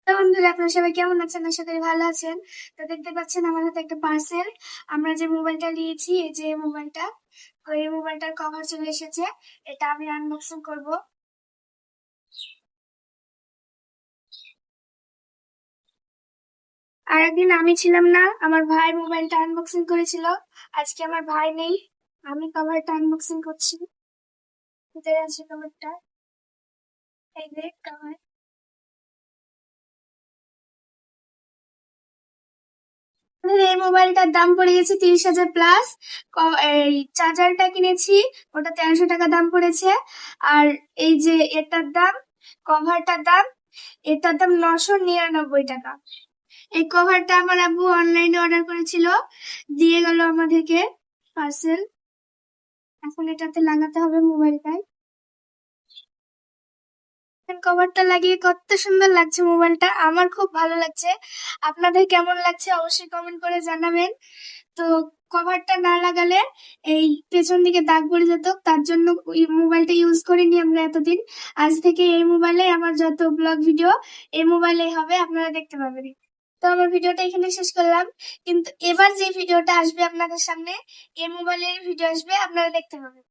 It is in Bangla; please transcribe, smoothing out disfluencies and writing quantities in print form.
তো বন্ধুরা, আপনারা সবাই কেমন আছেন? আশা করি ভালো আছেন। তো দেখতে পাচ্ছেন আমার হাতে একটা পার্সেল। আমরা যে মোবাইলটা নিয়েছি, এই যে মোবাইলটা, তো এই মোবাইলটার কভার চলে এসেছে। এটা আমি আনবক্সিং করব। আর একদিন আমি ছিলাম না, আমার ভাই মোবাইলটা আনবক্সিং করেছিল। আজকে আমার ভাই নেই, আমি কভারটা আনবক্সিং করছি। ভিতরে আছে কভারটা, এই যে কভার। এই মোবাইলটার দাম পড়ে গেছে 30,000 প্লাস। এই চার্জারটা কিনেছি, ওটা 1300 টাকা দাম পড়েছে। আর এই যে এটার দাম, কভারটার দাম, এটার দাম 999 টাকা। এই কভারটা আমার আব্বু অনলাইনে অর্ডার করেছিল, দিয়ে গেল আমাদেরকে পার্সেল। এখন এটাতে লাগাতে হবে মোবাইলটায়। কভারটা লাগিয়ে কত সুন্দর লাগছে মোবাইলটা, আমার খুব ভালো লাগছে। আপনাদের কেমন লাগছে অবশ্যই কমেন্ট করে জানাবেন। তো কভারটা না লাগালে এই পেছন দিকে দাগ পড়ে যেত, তার জন্য ওই মোবাইলটা ইউজ করিনি আমরা এতদিন। আজ থেকে এই মোবাইলে আমার যত ব্লগ ভিডিও এই মোবাইলেই হবে, আপনারা দেখতে পাবেন। তো আমার ভিডিওটা এখানে শেষ করলাম, কিন্তু এবার যে ভিডিওটা আসবে আপনাদের সামনে, এই মোবাইলের ভিডিও আসবে, আপনারা দেখতে পাবেন।